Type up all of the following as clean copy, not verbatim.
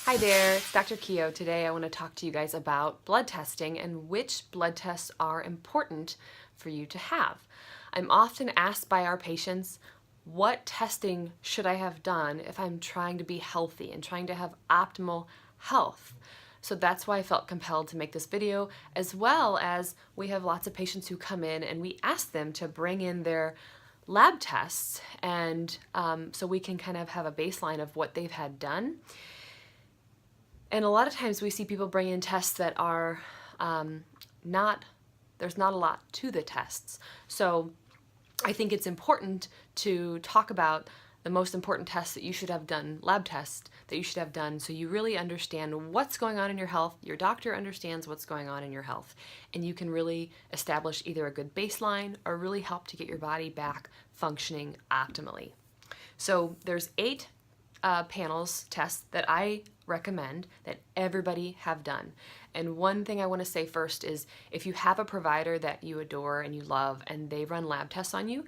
Hi there, it's Dr. Keogh. Today I want to talk to you guys about blood testing and which blood tests are important for you to have. I'm often asked by our patients, what testing should I have done if I'm trying to be healthy and trying to have optimal health? So that's why I felt compelled to make this video, as well as we have lots of patients who come in and we ask them to bring in their lab tests, and so we can kind of have a baseline of what they've had done. And a lot of times we see people bring in tests that are there's not a lot to the tests. So I think it's important to talk about the most important tests that you should have done, lab tests that you should have done, so you really understand what's going on in your health, your doctor understands what's going on in your health, and you can really establish either a good baseline or really help to get your body back functioning optimally. So there's 8 panels tests that I recommend that everybody have done. And one thing I want to say first is, if you have a provider that you adore and you love and they run lab tests on you,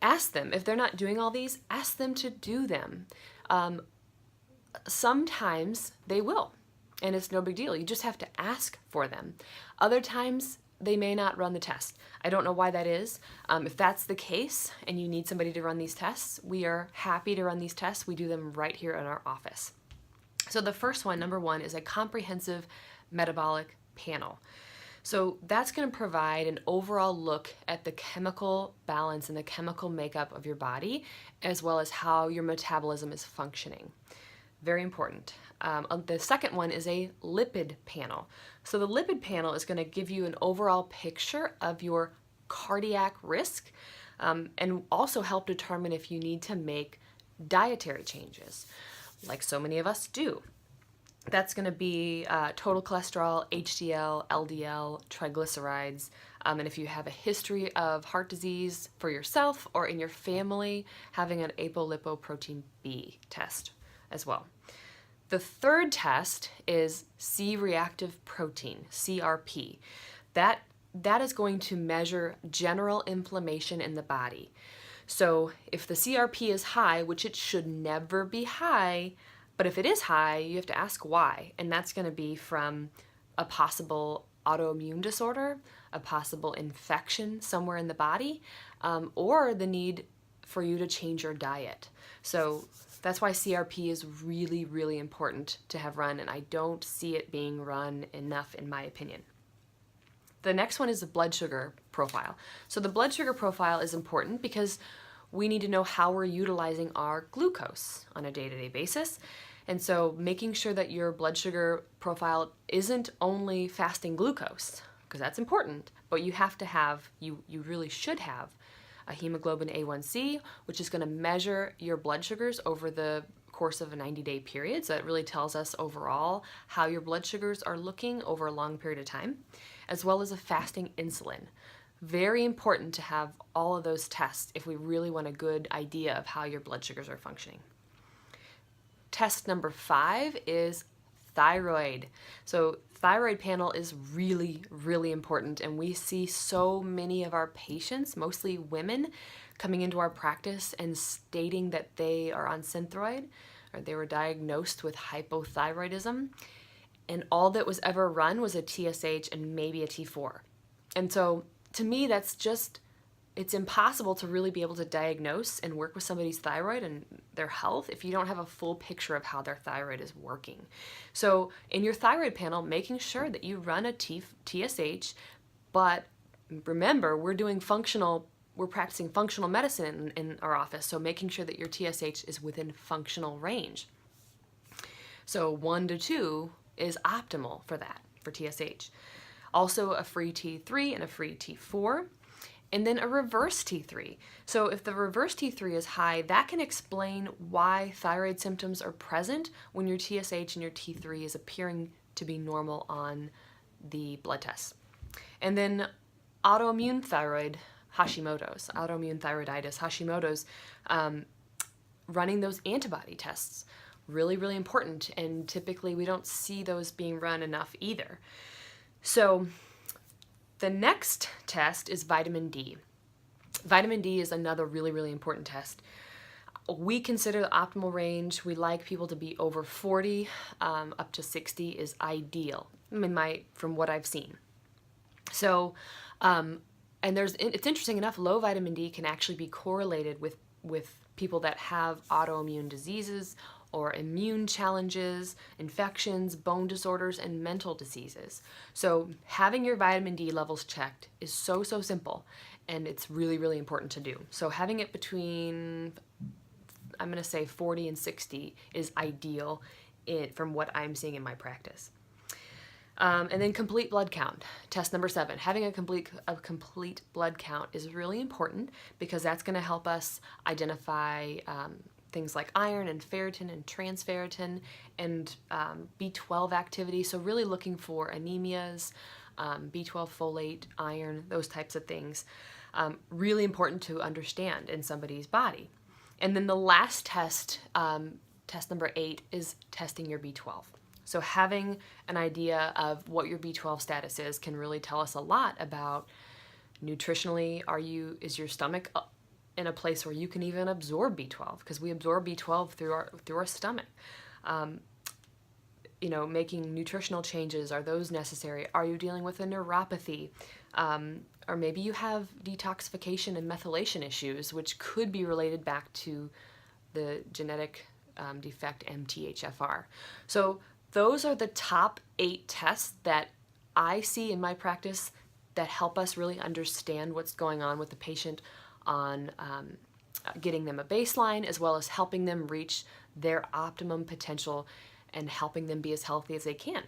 ask them. If they're not doing all these, ask them to do them. Sometimes they will, and it's no big deal. You just have to ask for them. Other times they may not run the test. I don't know why that is. If that's the case and you need somebody to run these tests, we are happy to run these tests. We do them right here in our office. So the first one, number 1, is a comprehensive metabolic panel. So that's going to provide an overall look at the chemical balance and the chemical makeup of your body, as well as how your metabolism is functioning. Very important. The second one is a lipid panel. So the lipid panel is going to give you an overall picture of your cardiac risk, and also help determine if you need to make dietary changes, like so many of us do. That's going to be total cholesterol, HDL, LDL, triglycerides, and if you have a history of heart disease for yourself or in your family, having an apolipoprotein B test as well. The third test is C-reactive protein, CRP. That is going to measure general inflammation in the body. So if the CRP is high, which it should never be high, but if it is high, you have to ask why. And that's going to be from a possible autoimmune disorder, a possible infection somewhere in the body, or the need for you to change your diet. So that's why CRP is really, really important to have run, and I don't see it being run enough in my opinion. The next one is the blood sugar profile. So the blood sugar profile is important because we need to know how we're utilizing our glucose on a day-to-day basis. And so making sure that your blood sugar profile isn't only fasting glucose, because that's important, but you have to have, you really should have a hemoglobin A1C, which is going to measure your blood sugars over the course of a 90-day period. So that really tells us overall how your blood sugars are looking over a long period of time, as well as a fasting insulin. Very important to have all of those tests if we really want a good idea of how your blood sugars are functioning. Test number 5 is thyroid. So thyroid panel is really, really important, and we see so many of our patients, mostly women, coming into our practice and stating that they are on Synthroid, or they were diagnosed with hypothyroidism, and all that was ever run was a TSH and maybe a T4. And so to me, that's just, it's impossible to really be able to diagnose and work with somebody's thyroid and their health if you don't have a full picture of how their thyroid is working. So in your thyroid panel, making sure that you run a TSH, but remember, we're practicing functional medicine in our office, so making sure that your TSH is within functional range. So 1 to 2 is optimal for that, for TSH. Also a free T3 and a free T4. And then a reverse T3. So if the reverse T3 is high, that can explain why thyroid symptoms are present when your TSH and your T3 is appearing to be normal on the blood tests. And then autoimmune thyroid, Hashimoto's, autoimmune thyroiditis, Hashimoto's, running those antibody tests. Really, really important, and typically we don't see those being run enough either. So the next test is vitamin D. Vitamin D is another really, really important test. we consider the optimal range, we like people to be over 40, up to 60 is ideal, from what I've seen. So, and it's interesting enough, low vitamin D can actually be correlated with people that have autoimmune diseases or immune challenges, infections, bone disorders, and mental diseases. So having your vitamin D levels checked is so simple, and it's really, really important to do. So having it between, I'm going to say 40 and 60 is ideal from what I'm seeing in my practice. And then complete blood count, test number 7. Having a complete blood count is really important because that's going to help us identify things like iron and ferritin and transferritin and B12 activity. So really looking for anemias, B12 folate, iron, those types of things. Really important to understand in somebody's body. And then the last test, test number 8, is testing your B12. So having an idea of what your B12 status is can really tell us a lot about nutritionally, is your stomach in a place where you can even absorb B12, because we absorb B12 through our stomach. Making nutritional changes, are those necessary? Are you dealing with a neuropathy? Or maybe you have detoxification and methylation issues, which could be related back to the genetic defect MTHFR. So those are the top 8 tests that I see in my practice that help us really understand what's going on with the patient on getting them a baseline, as well as helping them reach their optimum potential and helping them be as healthy as they can.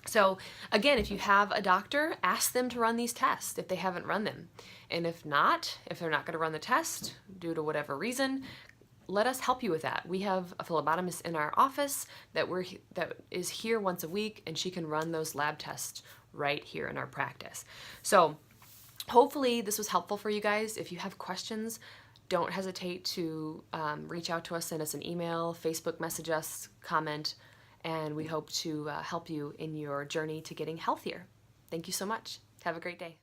So again, if you have a doctor, ask them to run these tests if they haven't run them. And if they're not going to run the test due to whatever reason, let us help you with that. We have a phlebotomist in our office that is here once a week, and she can run those lab tests right here in our practice. So hopefully this was helpful for you guys. If you have questions, don't hesitate to reach out to us, send us an email, Facebook message us, comment, and we hope to help you in your journey to getting healthier. Thank you so much. Have a great day.